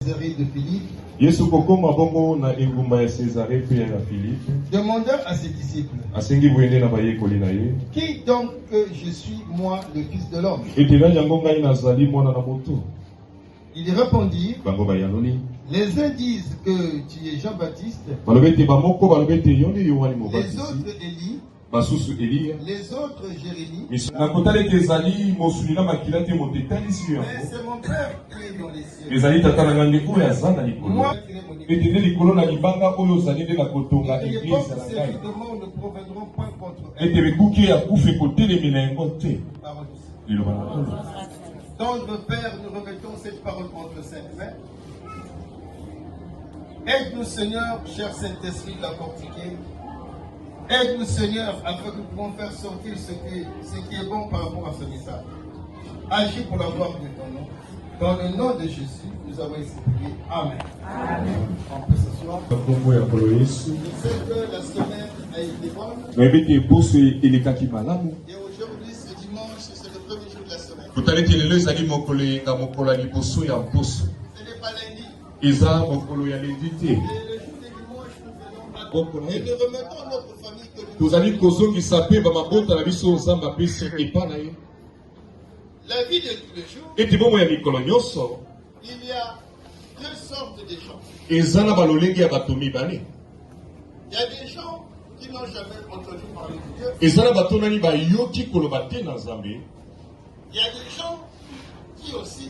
Césarée de Philippe, Yesu kokoma bongo na engumba ya Césarée pe ya Philippe. demanda à ses disciples, Asengi boyende na bayekoli na ye. qui donc que je suis, moi, le Fils de l'homme? Etela yango ngai nazali mwana na moto. Ils répondirent, Bango bayanoli. les uns disent que tu es Jean-Baptiste, Balobete bamoko balobete yonde Yohani les Mobatisi. autres Élie, Basusu Elia. les autres Jérémie, Na kotale kezali mosulina makila te motetali si mais yango. c'est mon Père qui est dans les cieux. Ezali tata na ngai oyo aza na likolo. Moi, qui est mon époux. Etende likolo na libanga oyo ozali nde na kotonga Et les eglise portes na de ces ngai. jugements ne proviendront point contre elle. Ete bekuki ya kufa ekotelemela yango te. Parole du Seigneur. Liloba na Nkolo. Donc, nos pères, nous remettons cette parole entre saintes mains. Aide-nous, Seigneur, cher Saint-Esprit, de la portiquer. Aide-nous, Seigneur, afin que nous puissions faire sortir ce qui est bon par rapport à ce message. Agis pour la gloire de ton nom. Dans le nom de Jésus, nous avons expliqué. Amen. Amen. On peut s'asseoir. Kombo ya Nkolo Yesu. Je sais que la semaine a été bonne. Nayebi ete poso elekaki malamu. Et aujourd'hui, ce dimanche, c'est le premier jour de la semaine. Totali ete lelo ezali mokolo yenga mokolo ya liboso ya mposo. Ce n'est pas lundi. Eza mokolo ya lendi te. Et le jour du dimanche, nous venons et nous remettons notre famille que nous tozali kozongisa mpe bamabota na biso nzambe apesi epa na ye. La vie de tous les jours, Ete bomo ya mikolo nyonso il y a deux sortes de gens. eza na balolenge ya bato mibale. Il y a des gens qui n'ont jamais entendu parler de Dieu. Eza na bato nani bayoki koloba te na Nzambe. Il y a des gens qui aussi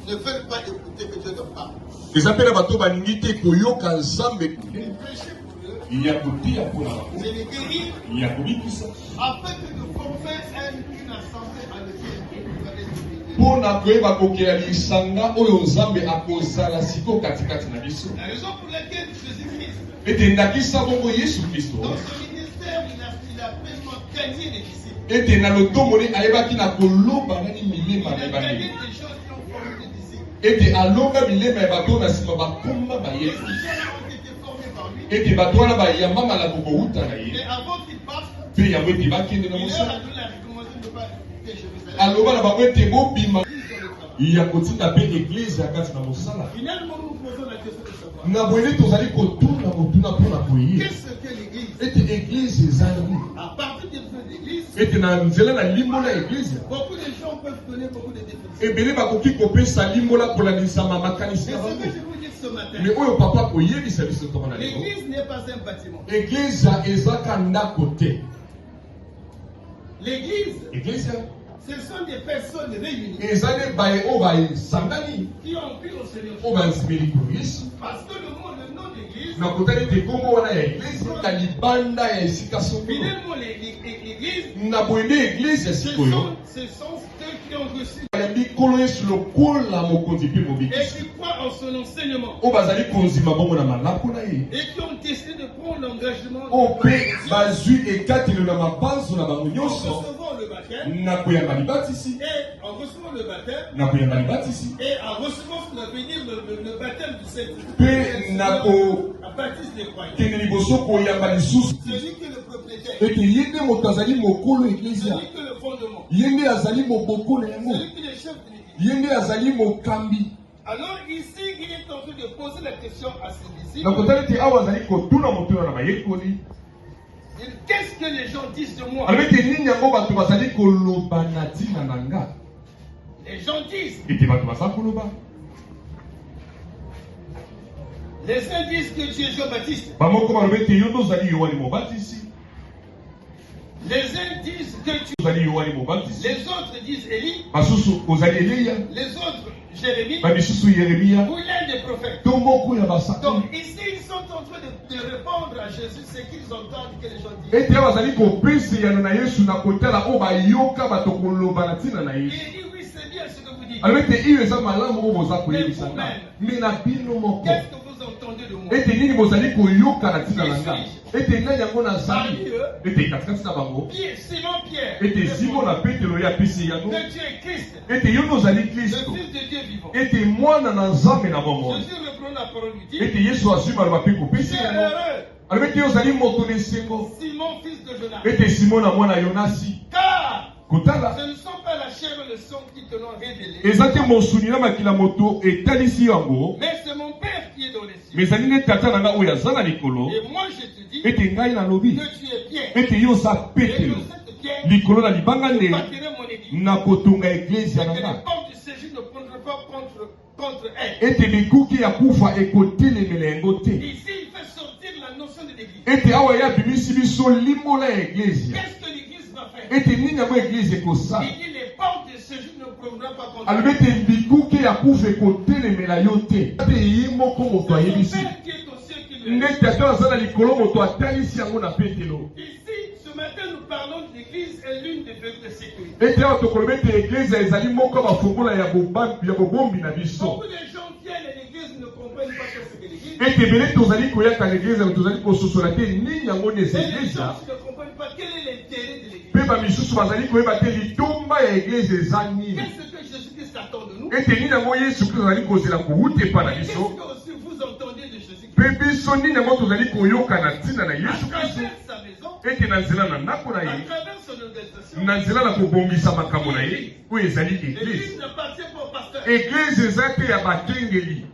ne veulent pas écouter que Dieu leur parle. Eza mpe na bato baningi te koyoka Nzambe Et prêcher pour eux, ya kotia mpona bango, c'est les guérir ya kobikisa afin que nous formions une assemblée à lequel mpona koyeba kokela lisanga oyo Nzambe akozala siko katikati na biso. la raison pour laquelle Jésus-Christ, Ete ndakisa bongo Yesu Kristo dans son ministère, il a pleinement gagné les disciples. ete na lotombo ne ayebaki na koloba nani milema Il na a gagné ebandeli des gens qui ont formé des disciples. ete alonga milema ya bato na nsima bakoma bayekoli Ces gens ont été formés par lui. ete bato wana bayambamala kokowuta na Mais ye avant qu'il parte, mpe yango ete bakende na il leur mosala a donné la recommandation de ne pas quitter Jérusalem. aloba na bango ete bobima Ils ont le travail. ya kotika mpe eglize ya kati na mosala. Finalement, nous nous posons la question de savoir Na boyeli tozali kotuna motuna mpona koyeba qu'est-ce que l'église? ete eglize eza nini, À partir des besoins de l'église, ete na nzela na limbola ya eglize beaucoup de gens peuvent donner beaucoup de définitions. ebele bakoki kopesa limbola kolandisama makanisi Mais na ce que bango. je vous dis ce matin, Me oyo papa koyebisa biso kama na lelo l'église n'est pas un bâtiment. eglize ezaka ndako te. L'église, eglize ce sont des personnes réunies eza nde baye oyo basangani qui ont pris au Seigneur. oyo banzimeli likolo Yesu Parce que le nom d'église, na kotali ete kombo wana ya eglize na libanda ya esika songolo finalement, l'église, na boye nde eglize ya ce sikoyo sont ceux qui ont reçu bayambi nkolo Yesu lokola mokonzi mpe et mobikisi qui croient en son enseignement oyo bazali konzima bongo na malamu na ye et qui ont décidé de prendre l'engagement oyo de mpe bazwi ekatelo na mabanzo na bango en nyonso recevant le baptême na koyamba libatisi et en recevant le baptême na koyamba libatisi et en recevant ce qu'on va venir le baptême du Saint-Esprit. mpe na À baptise des croyants. kokende liboso koyamba lisusu Celui qui est le propriétaire, ete ye nde moto azali mokolo eklezia, celui qui est le fondement, ye nde azali moboko na yango, celui qui est le chef de l'église. ye nde azali mokambi. Alors ici, il est en train de poser la question à ses Na disciples. kotala ete awa azali kotuna motuna na bayekoli Qu'est-ce que les gens disent de moi? alobi ete nini yango bato bazali koloba na ntina na nga, Les gens disent. ete bato baza koloba. Les uns disent que tu es Jean-Baptiste. Bamoko balobi ete yo nde ozali Yohane mobatisi, Les uns disent que tu ozali Yohane mobatisi, Les autres disent Élie. basusu ozali Eliya, Les autres Jérémie. bamisusu Yeremia Ou l'un des prophètes. to moko ya basakoli. Donc ici, ils sont en train de répondre à Jésus ce qu'ils entendent que les gens disent. Ete awa bazali kopeseyana na Yesu na kotala oyo bayoka bato koloba na ntina na Il Yesu. dit oui, c'est bien ce que vous dites. alobi ete iyo eza malamu oyo boza koyebisa nga, me na bino moko Qu'est-ce que vous entendez de moi? ete nini bozali koyoka na ntina na nga, ete ngai yango nazali, ete katikati na bango Simon Pierre. ete Simon na Petelo ye apesi yango, Que tu es Christ, ete yo nde ozali le Kristo, Fils de Dieu vivant. ete mwana na Nzambe na bomoi. Jésus reprend la parole lui dit. Ete Yesu azwi maloba mpe Tu kopesi es yango, heureux, alobi ete yo ozali moto na esengo, Simon, fils de Jonas. ete Simon na mwana Yonasi, Car Kotala. Ce ne sont pas la chair et le sang qui te l'ont révélé. Ezate monsunila makila moto etalisi yango. Mais c'est mon Père qui est dans les cieux. Mais zanine tata nanga oya zana likolo. Et moi je te dis Ete ngai na lobi. que tu es Pierre. Ete yo sa Et petelo. que cette pierre Likolo na libanga ne bâtirait mon église. na kotunga eglise Et que les nanga. portes du séjour ne prendront pas contre elle. Ete bikuki ya kufa ekotelemela yango te. Ici il fait sortir la notion de l'église. Ete awa ya bimisi biso limola ya eglise. Qu'est-ce que l'église va faire? Ete nini yango eglise ekosala. Il dit les portes du séjour ne prendront pas contre alobi elle. ete bikuki ya kufa ekotelemela yo te. Ate ye moko moto C'est ayebisi. son Père qui est aux cieux qui le Nde tata aza na likolo moto atalisi yango na petelo. Ici, ce matin, nous parlons de l'église et l'une des vœux de sécurité. Ete awa tokolobi ete eglise ezali moko ya bafungola ya bobombi na biso. Beaucoup de gens viennent à l'église ne comprennent pas ce que l'église. Ete ebele tozali koyaka na eglise tozali kososola te nini yango Et neza les eglise. gens ne comprennent pas quel est l'intérêt de l'église. Mpe bamisusu bazali koyeba te litomba ya eglise eza nini. Qu'est-ce que Jésus-Christ attend de nous? Ete nini yango yesu kristo azali kozela kowuta epa na Qu'est-ce biso. que aussi vous entendez de Jésus-Christ? Mpe biso nini yango tozali koyoka na ntina na À yesu kristo. travers sa maison, Ete na nzela na ndako na à ye travers son organisation, na nzela na kobongisa makambo na ye oyo ezali l'église eglise. n'appartient pas au pasteur. Eglise eza te ya bakengeli.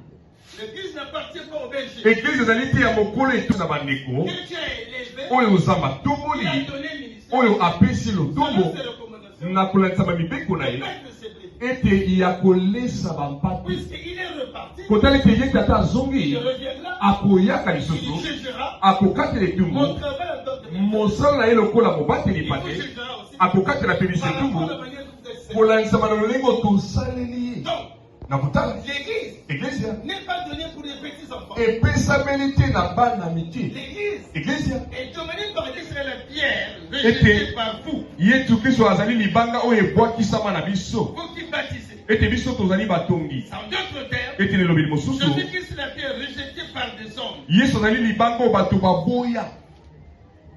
L'église n'appartient pas au berger. Eglise ezali te ya mokolo etu na bandeko Que Dieu a élevé, oyo ozamba il a tomboli donné le ministère. oyo apesi Selon lotombo ses recommandations, na kolandisa bamibeko na ye avec ses blés. ete ya kolesa bampatu. Puisqu'il est reparti, kotala ete ye tata il azongi reviendra, akoyaka il lisusu jugera akokatela mon etumbu travail en tant que pasteur. mosala na ye lokola mobateli Il vous pate jugera aussi akokatela mpe biso par rapport etumbu à la manière dont vous êtes servi. kolanisama na lolenge oyo tosaleli ye Donc, na kotala l'église eglise n'est pas donnée pour les petits enfants. epesameli te na bana mike. L'église eglise est dominée par l'Israël Pierre, rejetée par vous. yesu kristo azali libanga oyo ebwakisama na biso Vous qui baptisez. ete biso tozali batongi. En d'autres termes, ete lelobeli mosusu Jésus-Christ est la pierre rejetée par des hommes. yesu azali libanga oyo bato baboya.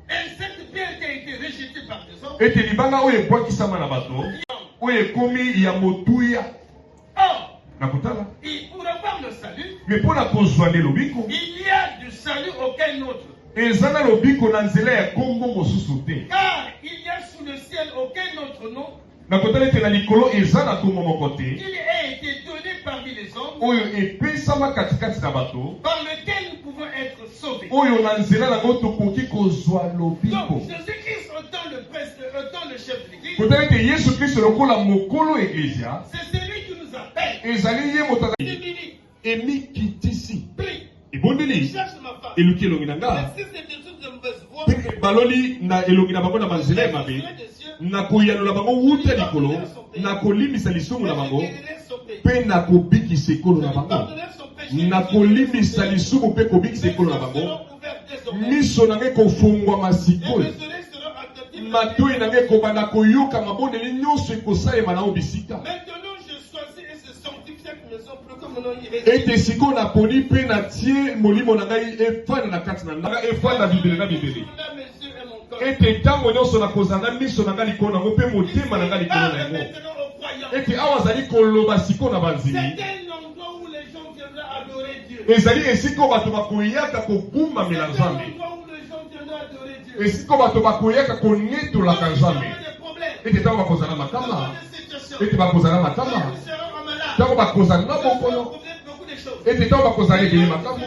Et cette pierre qui a été rejetée par des hommes, ete libanga oyo ebwakisama na bato oyo ekomi ya motuya or, na kotala. pour avoir le salut, me mpo na kozwa nde lobiko il y a du salut aucun autre. eza na lobiko na nzela ya kombo mosusu te. Car il n'y a sous le ciel aucun autre nom na kotala ete na likolo eza na kombo moko te qui a été donné parmi les hommes oyo epesama katikati na bato par lequel nous pouvons être sauvés. oyo na nzela nango tokoki kozwa lobiko. Donc, Jésus-Christ, autant le chef de l'église, kotala ete yesu kristo lokola mokolo eglizia c'est celui qui nous appelle. ezali ye moto Dimini, emikitisi prie, ebondeli cherche ma femme. eluki elongi na nga Si c'est des trucs de mauvaise voix, mpe baloli na elongi na bango na banzela ya mabe na koyanola bango wuta likolo na kolimisa lisumu na bango mpe na kobikisa ekolo na bango na kolimisa lisumu mpe kobikisa ekolo na bango miso na ngai kofungwama sikoyo matoi na ngai kobanda koyoka mabondeli nyonso ekosalema na yo bisika ete sikoyo naponi mpe natie molimo na ngai efanda na kati na nanga efanda bibele na bibele ete ntango nyonso nakozanga miso na ngai likolo nango mpe motema na ngai likolo na yango ete awa azali koloba sikoyo na banzimi ezali esika oyo bato bakoyaka kobumbamela nzambe esika oyo bato bakoyaka konetolaka nzambe ete ntango bakozala makama ete bakozala makama ntango bakozala na bokono ete ntango bakozala ebele makambo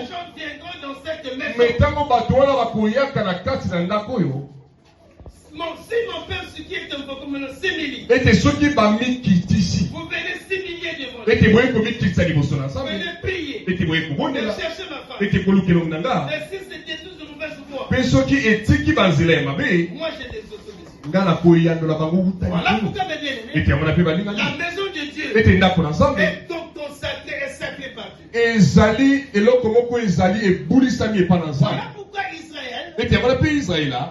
me ntango bato wana bakoyaka na kati na ndako oyo ete soki bamikitisi ete boye komikitisa liboso na nzambe ete boye kobondela ete kolukelongi na nga mpe soki etiki banzela ya mabe nga na koyandola bango wuta likolo ete yamona mpe balingani ete ndako na nzambe ezali eloko moko ezali ebulisami epa na nzambe ete yamona mpe israela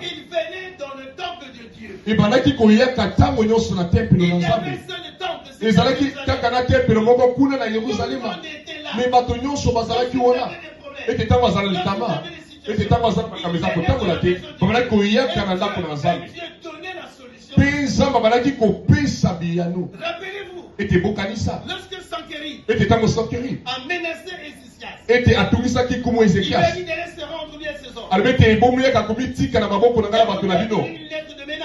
ebandaki koyaka ntango nyonso na tempelo na nzambe ezalaki kaka na tempelo moko kuna na yeruzalema me bato nyonso bazalaki wana ete ntango azala likama ete ntango azala makambo eza kotambola te babandaki koyaka na ndako na nzambe mpe nzambe abandaki kopesa biyano ete bokanisa ete ntango sankeri ete atungisaki kumu ezekiasi alobi ete ebomu yaka komitika na maboko na ngai na bato na bino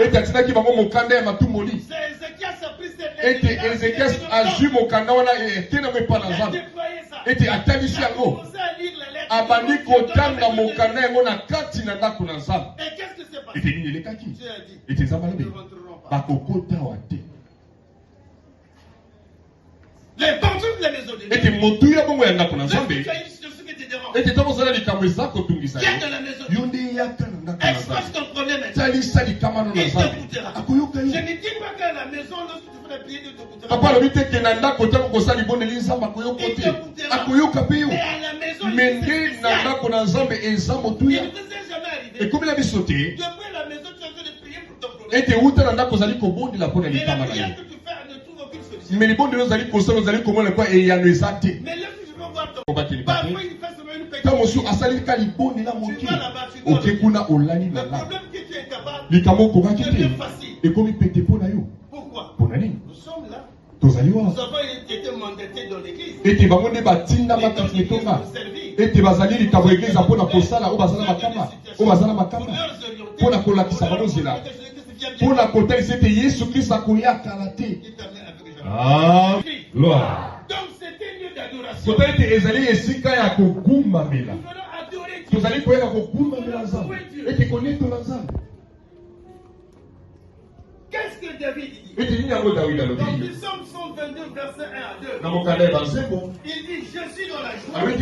ete atinaki bango mokanda ya matumboli ete Ézéchias azwi mokanda wana ekende ngo epa na Nzambe ete atalisi yango abandi kotanga mokanda yango na kati na ndako na Nzambe ete nini elekaki ete Nzambe alobi bakokota wa te ete motu ya bongo ya ndako na Nzambe ete ntango ozala likambo eza kotungisa yo nde yaka na ndako na Nzambe talisa likamano na Nzambe akoyoka yo papa alobi te ke na ndako ntango kosala libondeli Nzambe akoyoka te akoyoka mpe yo me nde na ndako na Nzambe eza motuya ekomi na biso te ete wuta na ndako ozali kobondela mpo na likama na yo me libondeli ozali kosala ozali komona kwa eyano eza te ntango mosusu asalika libondela moke oke kuna olali na nga likambo okokaki te ekomi pete mpo na yo mpo na nini tozali wana ete bango nde batindama kati etonga ete bazali likambo eglize mpo na kosala oyo bazala makama mpo na kolakisa bango nzela mpo na kotalisa ete Yesu Kristo akoyakala te. Kotala ete ezali esika ya kogumbamela tozali koyaka kogumbamela Nzambe ete konetola Nzambe. Qu'est-ce que David dit? Dans le psaume 122, verset 1 à 2, il dit, je suis dans la joie. Quand on me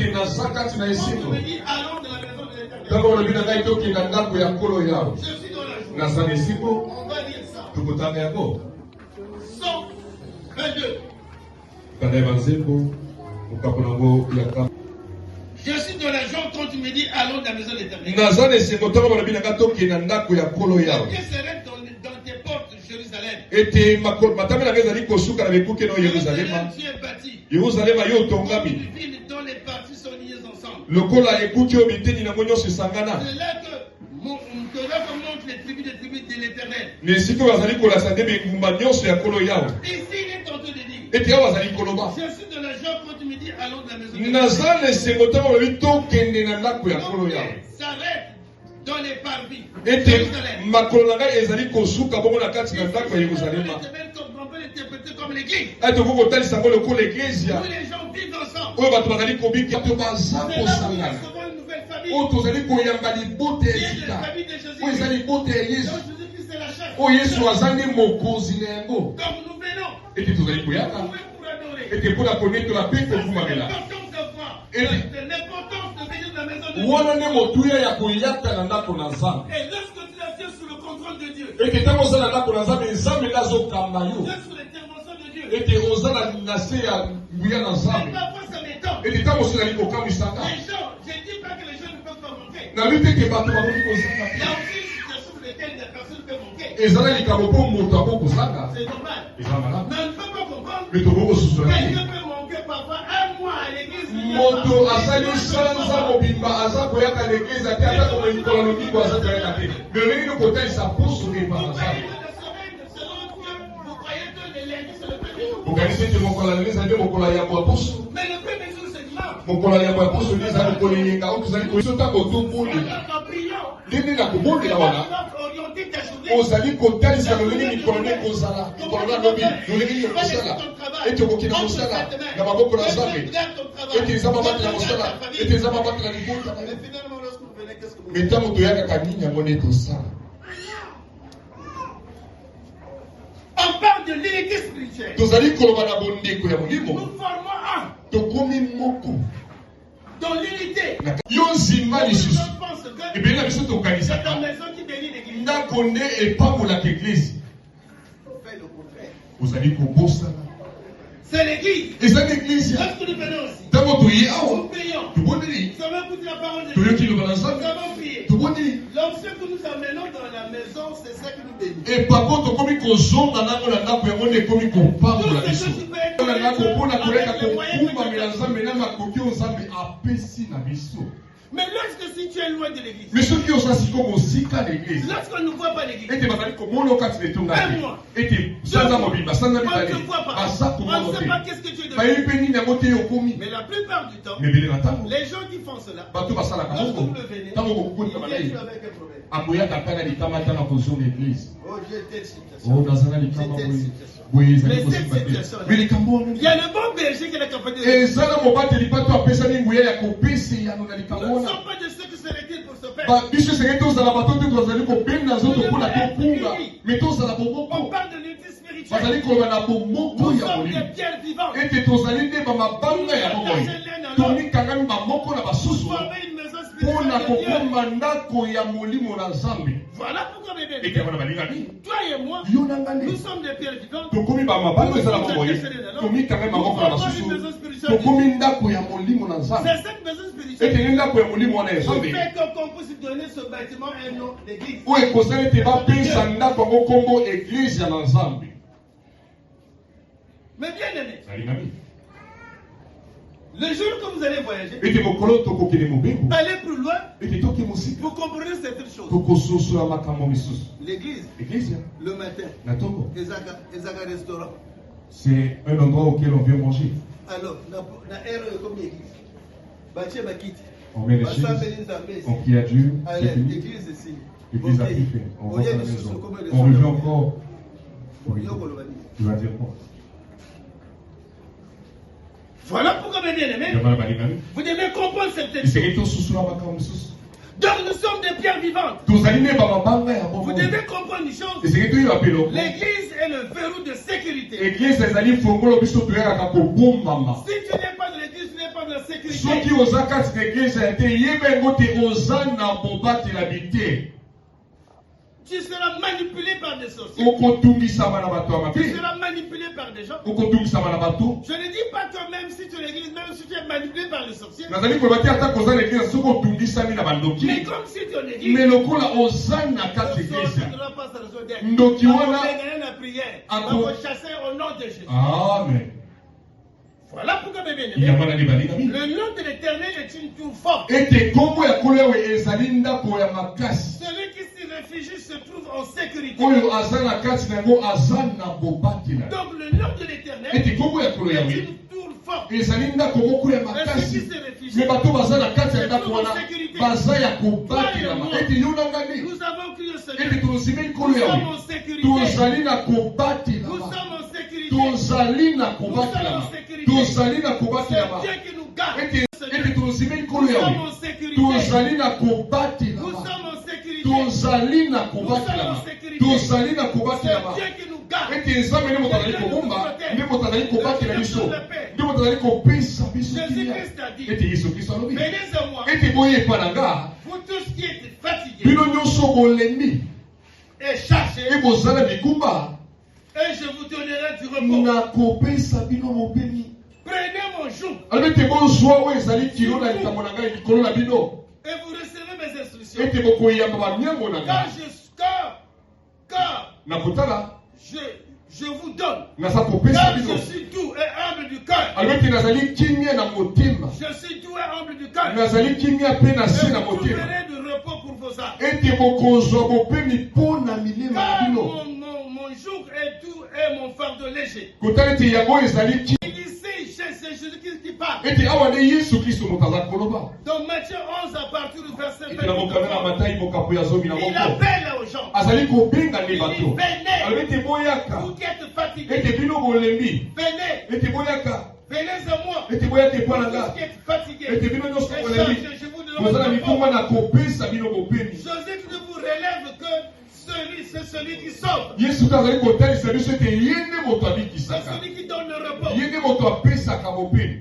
dit, allons dans la maison de l'Éternel. Je suis dans la joie. On va dire ça. 122. Je suis dans la joie quand tu me dis, allons dans la maison de l'Éternel. Dieu serait dans tes portes, Jérusalem. Tu es bâti. Une ville dont les parties sont liées ensemble. C'est là que montrent les tribus de l'Éternel. Ici, il est tenté de dire, je suis dans la joie quand tu me dis, allons dans la maison de l'Éternel. S'arrête dans les parvis. Jérusalem. On peut l'interpréter comme l'église. Où les gens vivent ensemble. C'est là où il y a souvent une nouvelle famille. Qui est la famille de Jésus. Donc Jésus-Christ c'est la chair. Comme nous venons. Nous pouvons pour adorer. L'importance de foi. L'importance de venir dans la maison de Dieu. Et lorsque tu as Dieu sous le contrôle de Dieu. Dieu sous l'intervention de Dieu. Mais parfois ça m'étonne. Les gens, je ne dis pas que les gens ne peuvent pas manquer. Il y a aussi une situation sur laquelle des personnes peuvent manquer. C'est normal. Mais on ne peut pas comprendre. Quelqu'un peut manquer parfois un mois à l'église. Mais le premier jour c'est dimanche. ozali kotalisa lolenge mikolo nde kozala mikolo na lobi lolenge nde kosala ete okokina kosala na maboko na Nzambe ete eza mabatela kosala ete eza mabatela libota me ntango toyakaka nini yango nde tosala. On parle de l'unité spirituelle. Tozali koloba na bondeko ya molimo. Nous formons un. Tokomi moko. Dans l'unité. Yo nzimba lisusu. Ebele na biso tokanisa. C'est ta maison qui bénit l'église. Ndako nde epambolaka église. Fais le contraire. Ozali kobosana. C'est l'église. Eza l'église. Lorsque nous venons aussi. Tango toyi awa. Nous prions. Tobondeli. Nous avons écouté la parole de Dieu. Toyoki loba na Nzambe. Nous avons prié. Tobondeli. Lorsque nous amenons dans la maison, c'est ça qui nous bénit. Et par contre, comme il zonga nango na ndako yango nde komi kopambola biso. Na ndako mpona koleka kokumba mela Nzambe na makoki oyo Nzambe apesi na biso. Mais lorsque si tu es loin de l'église, mais ceux qui ont ça, c'est comme aussi qu'à l'église. lorsqu'on ne voit pas l'église, Et tu vas dire comment on a fait le tour un mois, et tu sans mobile, sans on ne te voit pas, on ne sait pas qu'est-ce que tu es devenu. Mais la plupart du temps, les gens qui font cela, lorsqu'on me venait, ils viennent avec un problème. Oh, j'ai telle situation. Mais cette situation, il y a le bon berger qui est capable de... Et ça, Nous ne sommes pas de ceux qui se retirent pour se perdre. On parle de l'unité spirituelle. Nous sommes des pierres vivantes. Nous formons une maison spirituelle. Voilà pourquoi, bébé, toi et moi, nous sommes des pierres vivantes. Nous formons une maison spirituelle. C'est cette maison spirituelle qui fait qu'on puisse donner ce bâtiment un nom d'église. Mais bien aimé, le jour que vous allez voyager, allez plus loin, vous comprenez certaines choses. L'église, le matin, Ezaka restaurant. C'est un endroit auquel on vient manger. Alors, la erreur comme l'église. On met les chaises, on prie à Dieu, allez, l'église ici. L'église a tout fait. On rentre à la maison. On revient encore. Tu vas dire quoi? Voilà pourquoi, mes bien-aimés, vous devez comprendre cette chose. Donc nous sommes des pierres vivantes. Vous devez comprendre une chose. L'église est le verrou de sécurité. Si tu n'es pas de l'église, tu n'es pas de la sécurité. Tu seras manipulé par des sorciers. Tu seras manipulé par des gens. Je ne dis pas toi-même si tu es l'église, même si tu es manipulé par les sorciers. Mais comme si tu es l'église, on la prière. On va chasser au nom de Jésus. Amen. Voilà pourquoi, bébé, le nom de l'Éternel est une tour forte. Celui qui s'y réfugie se trouve en sécurité. Donc le nom de l'Éternel est une tour forte. Et celui qui se réfugie se trouve en sécurité. Nous avons crié au Seigneur. Nous sommes en sécurité. Nous sommes en sécurité. Nous sommes en sécurité. C'est Dieu qui nous garde. Nous sommes en sécurité. Nous sommes en sécurité. Nous sommes en sécurité. C'est Dieu qui nous garde. Jésus-Christ a dit, venez à moi, vous tous qui êtes fatigués et chargés, et je vous donnerai du repos. Prenez mon joug et vous recevrez mes instructions. Car je vous donne. Car je suis doux et humble du cœur. Je suis doux et humble du cœur. Et vous trouverez du repos pour vos âmes. Car mon joug est doux et mon fardeau léger. C'est Jésus-Christ qui parle. Dans Matthieu 11 à partir du verset 20, il appelle aux gens. Il dit venez, vous qui êtes fatigués. Venez à moi. Vous qui êtes fatigués. Et je vous donne le repos. Jésus ne vous relève que c'est celui qui sauve. C'est celui qui donne le repos.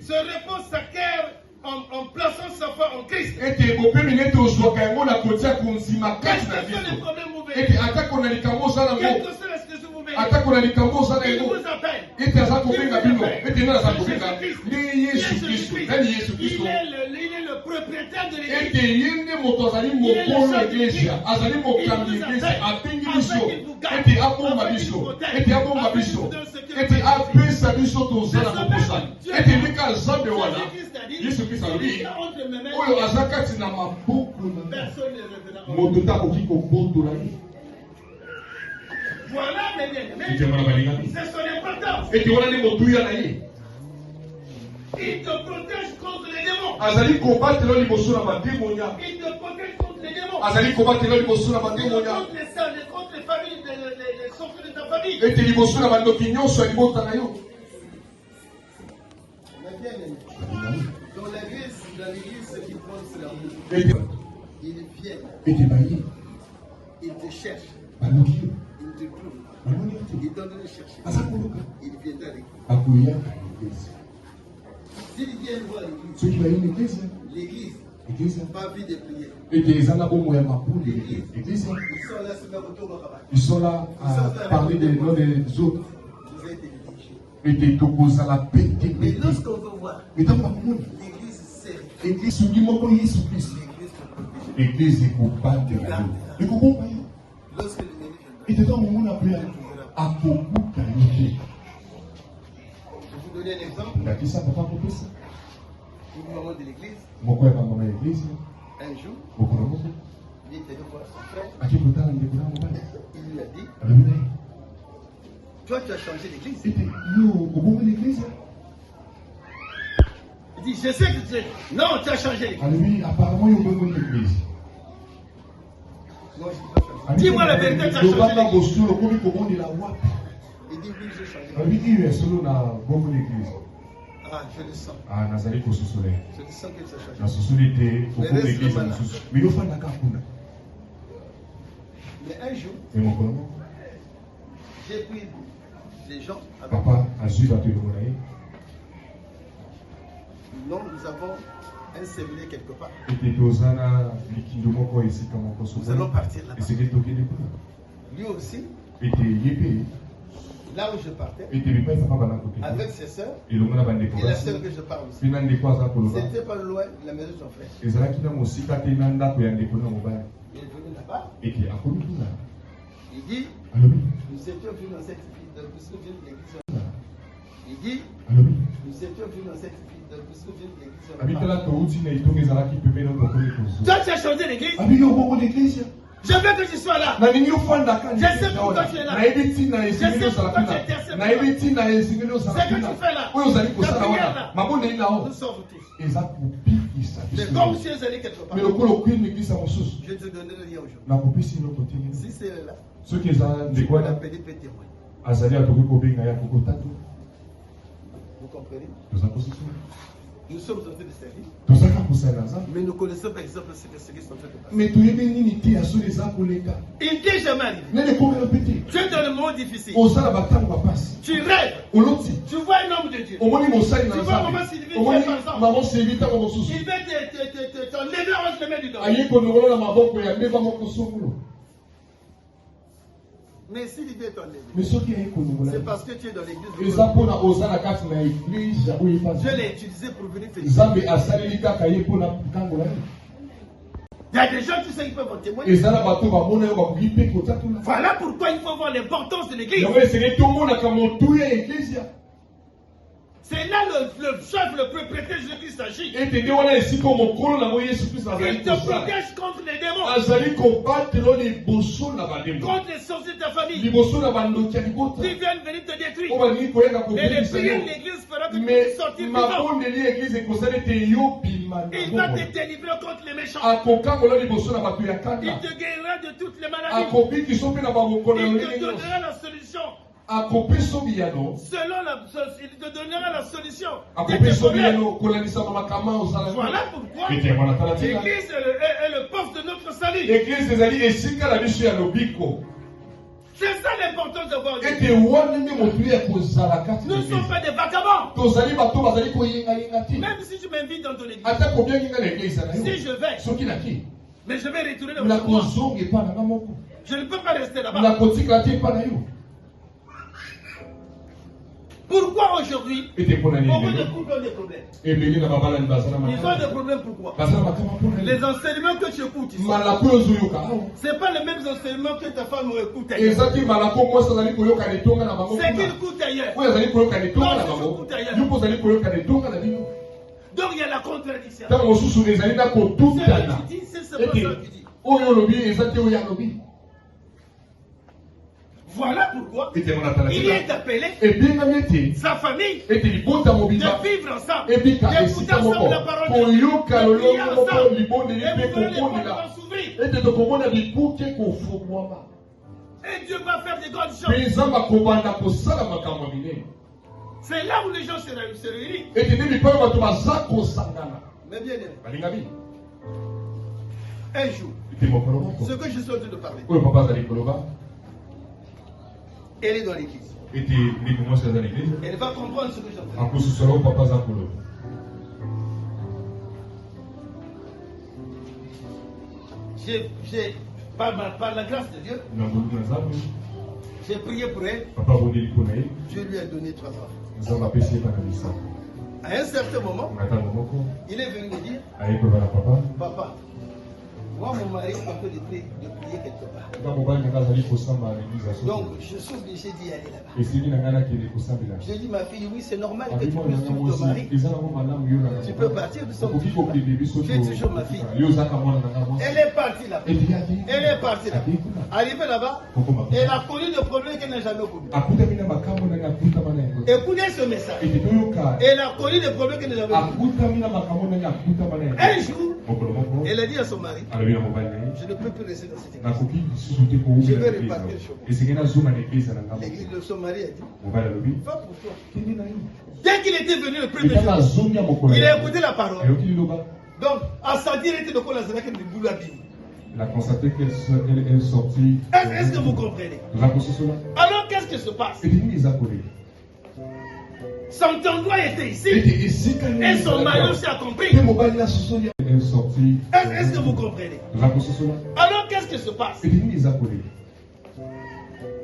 Ce repos s'acquiert en plaçant sa foi en Christ. Quels sont les problèmes vous venez? Quelles sont les excuses vous venez? Il vous appelle. Il est le propriétaire de l'église. Il est le chef de l'église. Yesu Kristo alobi entre mes mains, oyo aza kati na maboko na personne ne reviendra. moto takoki kobotola ye. Voilà mes bien-aimés. Ete mwana balingami C'est son importance. ete wana nde motuya na ye Il te protège contre les démons. azali kobatela liboso na bademonia, Il te protège contre les démons. azali kobatela liboso na bademonia Contre les sœurs, contre les familles, les sorties de ta famille. ete liboso na bandoki nyonso ya libota na yo. Mais bien-aimés, dans l'église, ceux qui prennent sur la route, Ete ils viennent, ete baye ils te cherchent, baloki yo ils te trouvent, bamoni ete ils t'ont donné chercher. aza koluka Ils viennent à l'église. akoyaka na eglise. S'ils viennent voir l'église, soki baye na eglise l'église eglise n'a pas envie de prier. ete eza na bomoi ya mapule eglise Ils sont là, se mettre autour de la ils sont là à parler des noms des autres Vous êtes éligés. ete tokozala pete Mais pete lorsqu'on veut voir metango bakomoni l'église sérieuse, eglise soki moko yesu kristo l'église te protège. eglise ekobatela yo ekobomba yo Lorsque l'ennemi viendra, ete ntango omona mpe akobuka yo te. je vais vous donner un exemple. ndakisa papa kopesa Une maman de l'église, moko ya bamama ya eglise un jour, mokolo moko il était allé voir son frère. aki kotala ndeko na mobali Il lui a dit, alobi na ye toi tu as changé l'église. ete yo obongi l'église Il dit, je sais que tu es. Non, tu as changé l'église. alobi apparemment yo obongi l'église. Non, je n'ai pas changé. Dis-moi la vérité, tu as lobanga changé l'église. bosolo okomi kobondela wapi Il dit, oui, j'ai changé l'église. alobi iyo ya solo na bongo l'église. Ah, je le sens. nazali kososola Je le sens que tu as changé. nasosoli te okoma église mosusu me yofandaka kuna Mais un jour, me mokolo moko j'ai pris des gens avec papa azwi bato elongo na ye nous avons un séminaire quelque part. ete toza na likindo moko esika moko Nous allons partir là-bas. esengeli tokende kuna Lui aussi, ete ye mpe là où je partais, ete bipai papa bana kokende avec ses sœurs, elongo na bandeko et la basi sœur que je parle aussi. mpe na ndeko aza koloba C'était pas loin de la maison de son frère. ezalaki na mosika te na ndako ya ndeko na mobali Il est venu là-bas. ete akomi kuna Il dit, alobi nous étions venus dans cette ville de puisque Dieu de l'église. Il dit, alobi nous étions venus dans cette ville de puisque Dieu de l'église. abitala touti na etongo ezalaki pembeni tokoli kozwa Toi, tu as changé l'église. abi yo bongo l'église Je veux que tu sois là. nalingi ofandaka Je sais pourquoi tu es là. nayebi ntina esengeli Je sais ozala pourquoi tu kuna intercèdes. nayebi ntina esengeli ozala C'est que kuna tu fais là. oyo ozali Ta kosala prière wana là. mabondeli nao Nous sommes tous. eza kobikisa C'est biso comme si elles allaient quelque part. me lokola okwi na eglise ya mosusu Je te donnerai rien aujourd'hui. nakopesi eloko te Si c'est là, soki eza tu ndeko peux wana l'appeler peut témoin. azali atoki kobenga ya kokotatu Vous comprenez? toza kososola Nous sommes en train de servir. tozaka kosalela nzambe Mais nous connaissons par exemple ce qui sont en train de passer. me toyebi nini te ya solo eza koleka Il t'est jamais arrivé. nene komela mpe te Tu es dans le monde difficile. ozala batango bapasi Tu rêves. oloti Tu vois un homme de Dieu. omoni mosali na Tu vois maman nzambe Sylvie, omoni par exemple. mama sevi ntango mosusu Il va t'enlever entre les mains du dos. aye konongola na maboko ya ndeva moko songolo Mais s'il est enlevé, me soki aye konongola c'est parce que tu es dans l'église. eza mpona oza na kati na eglise oyo Je epasi l'ai utilisé pour venir féliciter. nzambe asaleli kaka ye mpona kangola ye Il y a des gens, tu sais, ils peuvent en témoigner. eza na bato bamona yo bakoki mpe kotatuna Voilà pourquoi il faut voir l'importance de l'église. yango esengeli tomonaka motu ya eglise C'est là le chef, le propriétaire Jésus-Christ agit. ete nde wana esika mokolo nango yesu kristo azali Il te kosala protège contre les démons, azali kobatela liboso na bademo contre les sorciers de ta famille. liboso na bandoki ya libota Qui viennent venir te détruire. oyo balingi koyenga Mais les kobebisa prières yo de l'église fera que tu mais puisses sortir vivant. mabondeli ya eglise ekozala ete yo bima Il va te délivrer contre les méchants. akokangola liboso na bato ya Il kanda te guérira de toutes les maladies. akobikiso mpe na bamokolo ya Il lolenge te nyonso donnera la solution. akopeso biyano Il te donnera la solution. de tes akopeso problèmes. biyano kolandisa mamakama ozala Voilà pourquoi ete mwana tala tina l'église est le poste de notre salut. eglise ezali esika na biso ya lobiko C'est ça l'importance de voir Dieu. ete wana nde motu ya kozala kati Nous na ne sommes eglise pas des vagabonds. tozali bato bazali koyengayenga te Même si tu m'invites dans ton église, ata kobiangi nga na eglise na si yo je vais, soki naki mais je vais retourner dans mon moi. nakozonga epa na nga moko Je ne peux pas rester là-bas. nakotikala te epa na yo Pourquoi aujourd'hui, ete mpona beaucoup nini de lelo couples ont des problèmes? ebele na babalani baza na Ils ont makama des problèmes pourquoi? baza na makama mpona Les enseignements que tu écoutes ici, malako oyo ozoyoka awa ce n'est pas les mêmes enseignements que ta femme écoute ailleurs. eza te malako mwasi azali koyoka na etonga na bango C'est kuna qu'ils écoutent ailleurs. oyo azali koyoka na etonga na bango yo mpo ozali koyoka na etonga na bino Donc il y a la contradiction. Tant mosusu ezali na kotutana. C'est ce que tu dis. Oyo lobi ezati oyo lobi. Voilà pourquoi il est appelé sa famille de vivre ensemble, d'écouter ensemble la parole de Dieu, de prier ensemble, et vous les portes vont s'ouvrir. Et Dieu va faire des grandes choses. C'est là où les gens se réunissent. Mais bien aimé, un jour, ce que je suis en train de parler, elle est dans l'église. Elle va comprendre ce que j'entends. Par la grâce de Dieu, j'ai prié pour elle. Dieu lui a donné 3 enfants. À un certain moment, il est venu me dire, papa, moi mon mari est en train de prier quelque part. Donc je suis obligé d'y aller là-bas. J'ai dit ma fille, oui c'est normal que tu puisses suivre ton mari. Tu peux partir de son petit. Tu es toujours ma fille. Elle est partie là-bas. Elle est partie là-bas. Arrivée là-bas, elle a connu des problèmes qu'elle n'a jamais connus. Écoutez ce message. Elle a connu des problèmes qu'elle n'a jamais connus. Un jour, elle a dit à son mari, je ne peux plus rester dans cette église. Je vais repartir chez moi. L'église de son mari a dit, va pour toi. Dès qu'il était venu le premier jour, il a écouté la parole. Donc, à sa dire, il était de quoi la zéna qu'elle ne voulait pas. Il a constaté qu'elle est sortie. Est-ce que vous comprenez? Alors, qu'est-ce qui se passe? Son endroit était ici. Et son mari aussi a compris. Est-ce que vous comprenez? Alors, qu'est-ce qui se passe?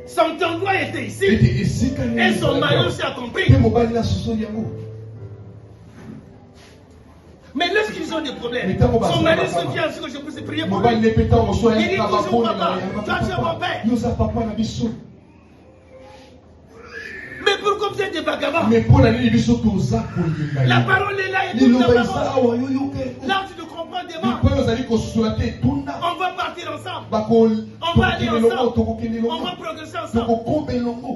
Son endroit était ici. Et son mari aussi a compris. Mais lorsqu'ils ont des problèmes, son mari se vient à ce que je puisse prier pour lui. Il dit toujours, papa, toi tu es mon père. Mais pourquoi vous êtes des vagabonds? La parole est là et tout la parole. Là tu ne comprends des mots. On va partir ensemble. On va aller ensemble. On va progresser ensemble.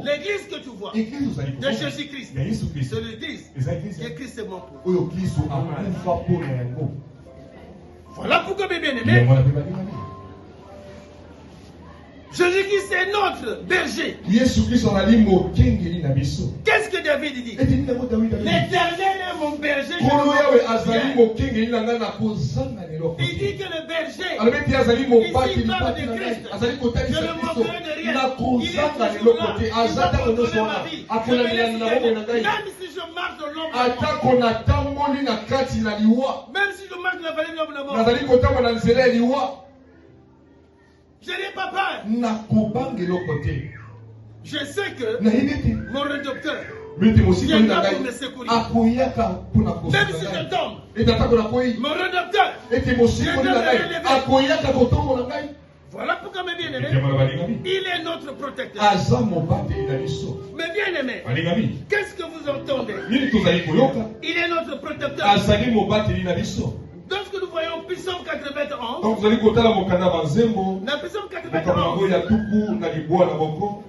L'église que tu vois de Jésus-Christ, c'est l'église que Christ est mort pour. Voilà pourquoi mes bien-aimés, Jésus-Christ est notre berger. Qu'est-ce que David dit? L'Éternel est mon berger. Il dit que le berger, ici parle de Christ. Je ne manquerai de rien. Il est toujours là. Il va contrôler ma vie. Je vais laisser gagner. Même si je marche dans l'ombre, même si je marche dans la vallée de l'ombre de mort, je n'ai pas peur. Je sais que mon rédempteur viendra pour me secourir. Même si je tombe, mon rédempteur viendra me relever. Voilà pourquoi mes bien-aimés, il est notre protecteur. Mes bien-aimés, qu'est-ce que vous entendez? Il est notre protecteur. Lorsque nous voyons Psaume 91, donc vous allez côté la mokanda banzembo na Psaume makambo 91 ya tuku na libwa na boko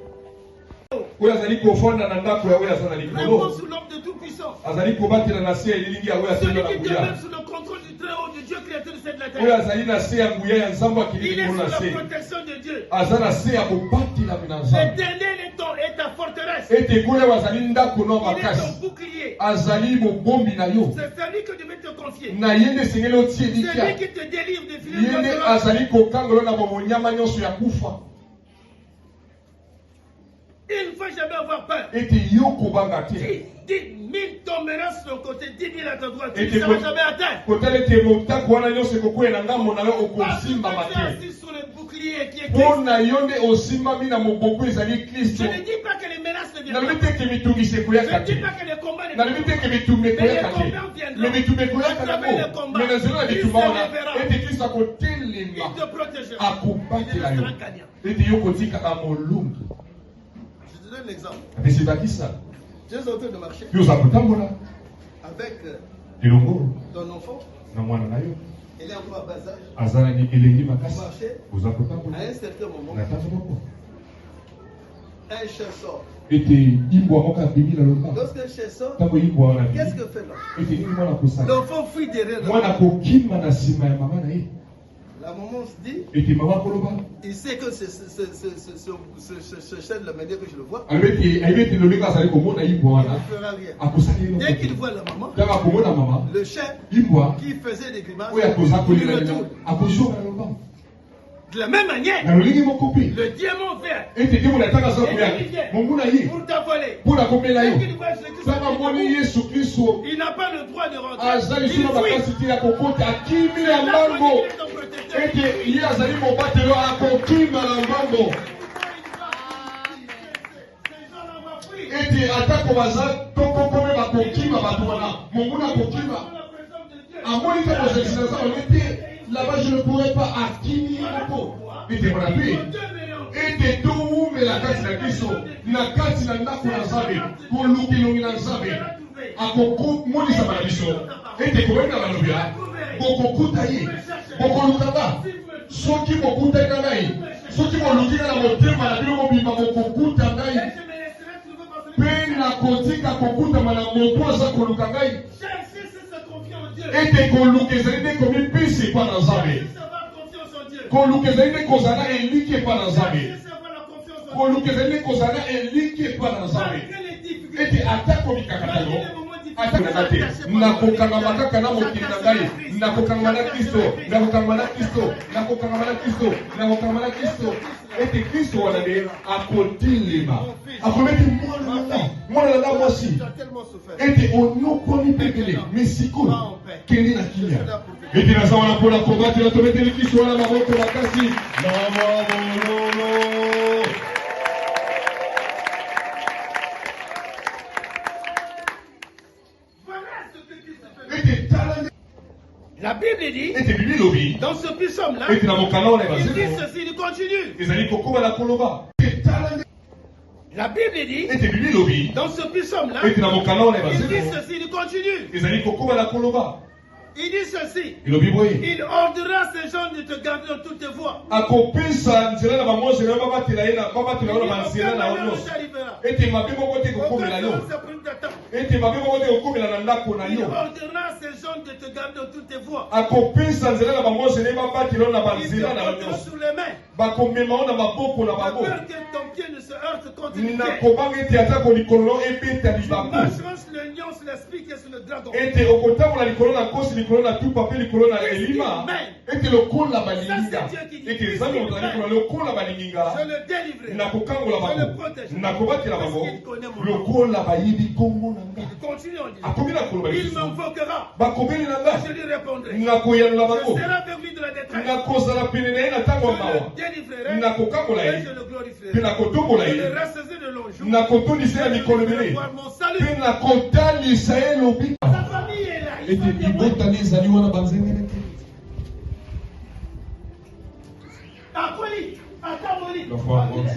oyo azali kofanda na ndako ya oyo azana likolo sous l'homme de tout puissant, azali kobatela na se ya elilingi ya oyo celui asala na qui nguya demeure sous le contrôle du très haut de Dieu créateur de cette la oyo terre. azali na se ya nguya ya nzambo Il akili est likolo sous na la se protection de Dieu. aza na se ya kobatela mina nzambo L'Éternel est ta forteresse. ete kule bazali ndako no Il est makasi ton bouclier. azali mobombi na yo C'est celui que tu veux te confier. na ye nde esengeli otie C'est lui likia qui te délivre des ye filets nde de azali kokangolo na bomonyama nyonso ya kufa Il ne faut jamais avoir peur. ete yo kobanga te 10 000 tomberont sur ton côté, 10 000 à ta droite. Tu Et ne tes seras côtés- jamais atteint. kotala ete motako wana nyonso ekokwela ngambo na yo Parce que okozimbama tu es te assis sur le bouclier qui est mpo Christ. na yo nde osimbami na moboko ezali Je kristo ne dis pas que les menaces ne viennent nalobi pas. te eke mitungiso Je ekoyaka ne te dis pas que les combats ne nalobi viennent te pas. eke bitumba ekoyaka Mais les te combats viendront. me bitumba ekoyaka À travers les nango combats, me na nzela na il bitumba se wana lèvera. ete kristo Il akotelema te protégera. Il akobatela te yo restera gagnant. ete yo kotikaka molungi Je te donne l'exemple. apesi bakisa Je suis en train de marcher yo oza kotambola avec Ton enfant, il est encore à bas âge. azalani elengi makasi Marcher. oza À kotambola un certain moment, na ntango moko un chien sort. ete imbwa moko abimi na lomba Lorsqu'un chien sort, ntango imbwa wana qu'est-ce abimi que fait l'enfant? ete nini mwana kosala L'enfant fuit derrière mwana la kokima na nsima ya mama na ye La maman se dit, ete mama koloba il sait que ce chien, la manière que je le vois, ayebi ete lolenge azali komona imbwa il wana ne fera rien. akosali Dès qu'il eloko voit la maman, ntango akomona mama le chien imbwa qui faisait des grimaces, oyo akoza il kolela retourne. akozonga na lomba De la même manière, na lolenge moko mpe le diamant vert ete te mona ntango aza koya mongu na ye pour t'avoler. mpo na komela yo Dès qu'il voit Jésus, ntango amoni yesu kristo il n'a pas le droit de rentrer. aza Il lisusu na fuit. makasi te ya kokota akimi na La mbango politique est ton protecteur. ete ye azali mobatelo akokima na mbango Ces gens-là vont fuir. ete atako baza tokokome bakokima bato wana monguna akokima La présence de Dieu. amoni te kozalisa na nzambe ete là-bas je ne pourrais pas akimi moko ete wana mpe ete towumela kati na biso na kati na ndako na nzambe koluka elongi na nzambe akokomonisama na biso ete koyenda balobia bokokuta ye bokolukanga soki bokutaka ngai soki bolukika na motema na bino mobimba bokokuta ngai mpe nakotika kokutama na moto aza koluka ngai ete koluka ezali nde komipesa epa na nzambe koluka ezali nde kozala eliki epa na nzambe koluka ezali nde kozala eliki epa na nzambe ete atako mikakatano atakaka te nakokangama kaka na mokili na ngai nakokangama na kristo nakokangama na kristo nakokangama na kristo nakokangama na kristo ete kristo wana nde akotilema akomeki mwana na nga mwasi Tu as tellement souffert. ete onyokoli pepele mesikoyo kendi na kimia ete naza wana mpona kobatela tobeteli kristo wana maboko makasi na mabololo. Voilà ce que Christ a fait. ete tala La Bible dit, ete bibi lobi dans ce psaume-là, ete na mokanda wana il dit ebazeko ceci, il continue. ezali kokoma na koloba ete tala La Bible dit, ete bibi lobi dans ce psaume-là, ete na mokanda wana il dit ebazeko ceci, il continue. ezali kokoma na koloba Il dit ceci, elobi boye il ordonnera ces gens de te garder dans toutes tes voies. akopesa nzela na bamose na yo babatela ye babatela yo na banzela na yo Aucun malheur ne nyonso t'arrivera. ete mabe moko te Aucun kokomela yo malheur ne t'attend. ete mabe moko te kokomela na ndako na Il yo ordonnera ces gens de te garder dans toutes tes voies. akopesa nzela na bamose na ye babatela yo na Il te banzela na yo portera nyonso sous les mains. bakomema yo na maboko na De bango peur que ton pied ne se heurte contre une na pierre. kobanga ete atako likolo no ebeta libaku Marcheront sur le lion, sur l'esprit et sur le dragon. ete okotambola likolo na nkosi likolo na tupa mpe likolo na elima ete lokola balinginga ete nzambe ozali kola lokola balinginga Je le délivrerai. nakokangola Je le bango protégerai. nakobatela Parce bango qu'il connaît mon nom. lokola bayibi kombo na nga Il continue en disant, akomi na koloba il lisusu m'invoquera. bakobeli na nga Je lui répondrai. nakoyanola Je bango serai avec lui de la détresse. nakozala pene na ye na ntango ya Je mawa le délivrerai. nakokangola Et ye je le mpe glorifierai. nakotombola Je ye le rassasirai de longs jours. nakotondisa ye Je mikolo vais ebele voir mon salut. mpe nakotalisa ye lobika Sa famille est là. Ils ete sont témoins. libotani ezali wana banzengele te Accolis, Atamoli. l'enfant a grandi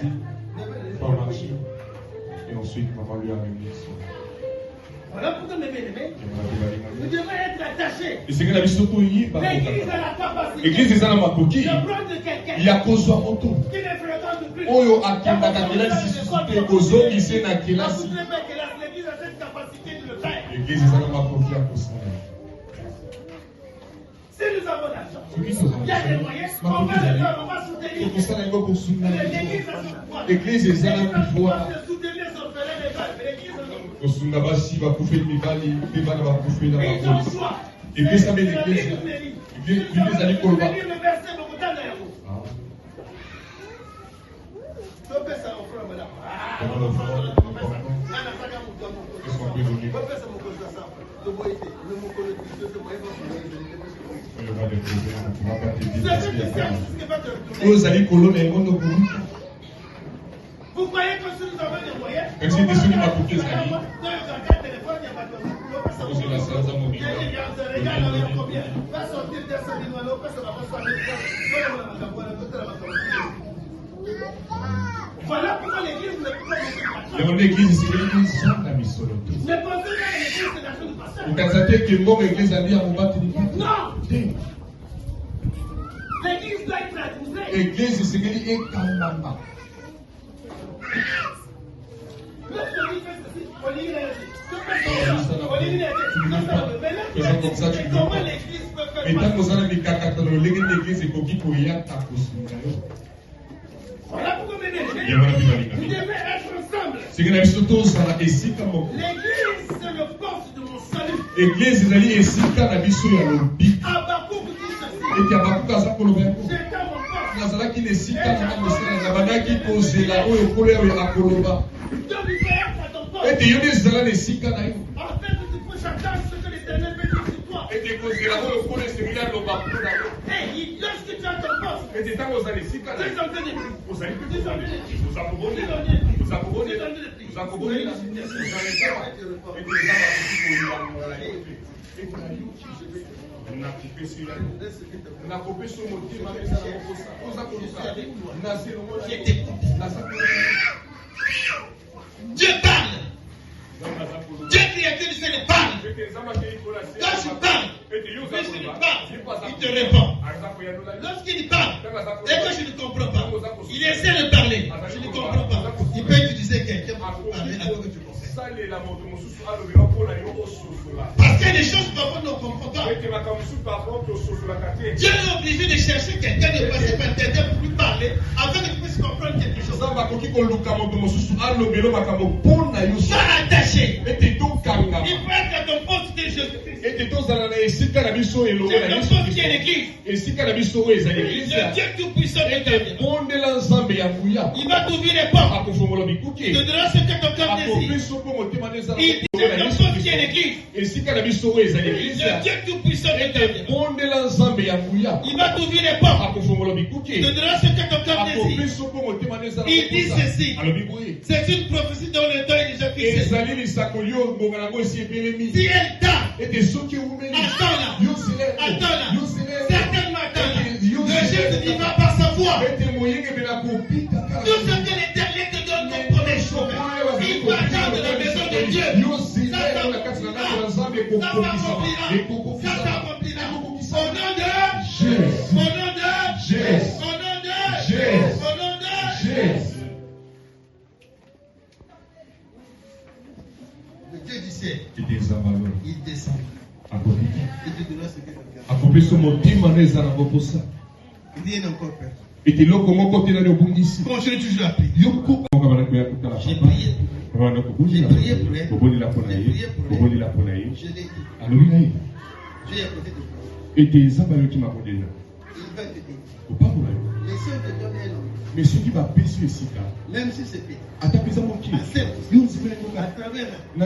pas marché et ensuite maman lui a amené son Voilà pourquoi mes bien-aimés, vous devrez être attachés. esengeli na biso toyiba L'église a la capacité eglize eza na makoki de prendre quelqu'un ya kozwa moto qui ne fréquente plus. oyo akendaka kelasi lisusu te kozongise na kelasi L'église a cette capacité de le faire. eglize eza na makoki ya kosala Si nous avons l'argent, soki il y a des moyens, on va makoki le ezali faire, on va soutenir. tokosala yango kosunga L'église a son pouvoir. eglize eza na L'église a son pouvoir pouvoir de soutenir son frère et frère. L'église a son pouvoir. kosunga basi bakufeli mibali mpe bana bakufeli na Ils ont le bapolisi choix. eglize abe C'est la eglize Bible me dit. eglize ezali koloba Le verset me contente à vous. Ah, Topesa ofrande, madame. pendant le front, important. Nana saka mutu wa mokolo. Qu'est-ce qu'on peut donner? Topesa mokolo za sapa. Toboye te. Le mokolo de Dieu, c'est moyen pour nous. On va déposer, on va pas te dire C'est ce ce qu'il y a qui pas. sert, c'est ce qui va te retourner. oyo ezali kolona yango ndokoruta Vous croyez que si nous avons des moyens, Même si des sous, il m'a coupé ça. Oyo la sanza mobimba. Voilà pourquoi l'église ne peut pas yango nde eglize esengeli kozanga misolo te ne pensez pas que l'église c'est la chose du pasteur. Non. L'église doit être attisée. L'église, c'est qu'il est calmement. Comment l'église peut faire voilà pourquoi vous devez être ensemble. L'église, c'est le force de mon salut. Abakouk dit ceci. J'étais mon et tu puisses entendre ce que l'Éternel peut dire sur toi. Et lorsque tu as ton poste, tu es en train de prier. Dieu parle. Dieu créateur du ciel parle. Quand je parle, il te répond. Lorsqu'il parle, et que je ne comprends pas, il essaie de parler. Je ne comprends pas. Il peut utiliser quelqu'un pour parler avant que tu comprennes. Parce qu'il y a des choses parfois nous ne comprenons pas. Dieu est obligé de chercher quelqu'un de passer par quelqu'un pour lui parler afin que tu puisses comprendre quelque chose. Sois attaché. Il peut être à ton poste de Jésus-Christ. C'est ton poste qui est l'église. Le Dieu tout-puissant est il va t'ouvrir les portes. Il te donnera ce que ton cœur désire. Il dit c'est ton poste qui est l'église. Le Dieu tout-puissant est il va t'ouvrir les portes. Il te donnera ce que ton cœur désire. Il dit ceci. C'est une prophétie dont le temps est déjà fixé. Si elle tarde, attends-la. Certainement attends-la. Le Jésus vivra par sa voix. Tout ce que l'Éternel te donne comme promesse, il peut attendre la maison de Dieu. Ça s'accomplira. Au nom de Jésus. Au nom de Jésus. Au nom de Jésus. Au nom de Jésus. Le Dieu du ciel, il descend. Il te donnera ce que tu as. Il dit encore Père. Continue toujours à prier. J'ai prié pour elle. J'ai prié pour elle. Je l'ai dit. Dieu est à côté de toi. Il va te dire. Les sœurs te donnent un nom. Même si c'est petit. Accepte. À travers. Tu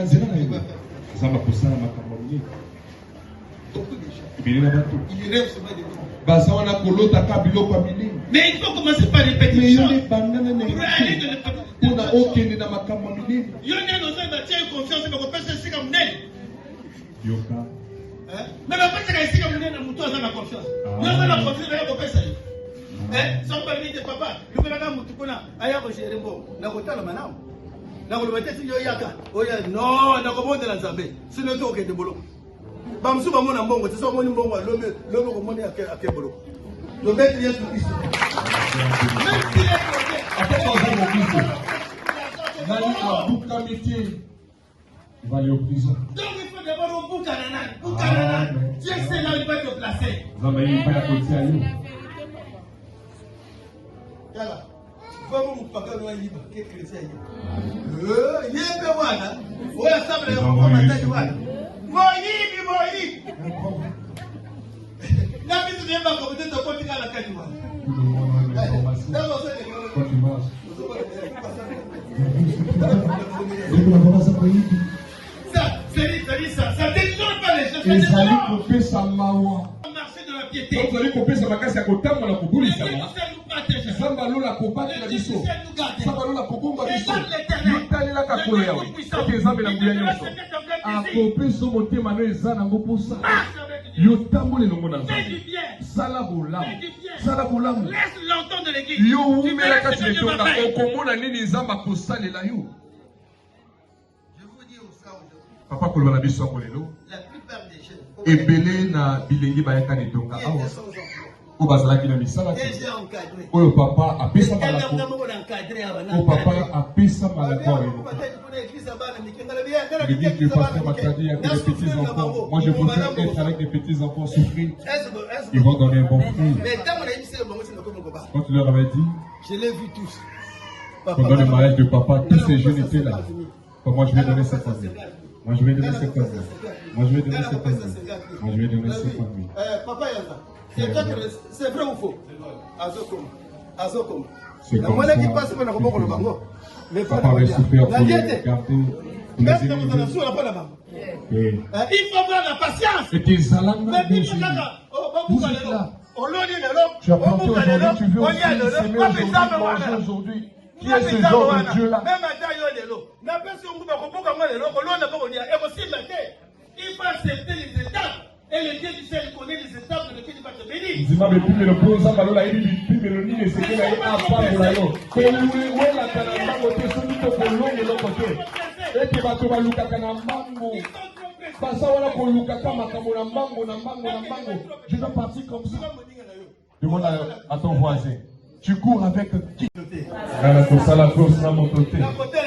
vas faire. Beaucoup de gens. Ils rêvent seulement de toi. Mais il faut commencer par les petites choses. Pour aller dans les petites choses. Il y en a dans un bâtiment confiance, mais on peut se faire comme elle. Mais on peut se faire comme elle, on peut se faire confiance. Nous avons la confiance, on peut se faire. Sans parler de papa, nous avons la moutoukona, ailleurs chez Rembo, n'a pas le manam. N'a pas le matin, si Yoyaka. Non, n'a pas de la Zambé. C'est le tour qui est de boulot. Bamsou Bamon en bon, c'est ça mon bon, l'homme au monde à Kebolo. Le maître est tout Christ. Même s'il est il va aller au prison. Donc il faut d'abord au Boukanana. Dieu sait là où il va te placer. Yala. Vamos mu paka no yiba ke chrétien yi. Yebe wana. Oya sabele ko mataki wana. Moyi. Na bitu de ba ko de to ko tika la kati wana. Ça détourne pas les choses. Ça marcher dans la piété. Laisse l'entendre de l'église. Papa, la plupart ebele na bilengi bayaka ni donga awa o bazalaki na misala oyo papa apesa malako o papa apesa malako il dit que le pasteur m'a traduit avec les petits enfants. Moi je voudrais être avec les petits enfants souffrir. Ils vont donner un bon fruit. Quand tu leur avais dit, je l'ai vu tous. Pendant le mariage de papa, tous ces jeunes étaient là. Moi je vais donner cette famille. Moi je vais donner cette famille. Moi je vais donner cette famille. Moi je vais donner cette famille. Papa Yaza, c'est vrai ou faux? Azokom. C'est comme ça. Papa avait souffert pour le garder. Il faut avoir la patience. Et tes alangas de Jésus. Vous êtes là. Tu as planté aujourd'hui, tu veux aussi s'aimer aujourd'hui, manger aujourd'hui. Qui est ce genre de Dieu-là? Il faut accepter les étapes. Et le Dieu du ciel connaît les étapes de lesquelles il va te bénir. Je dois partir comme ça. Demande à ton voisin. Tu cours avec qui? La course la côté. La côté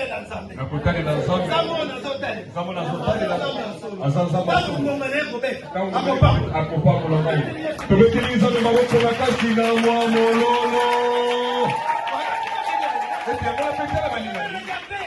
est dans le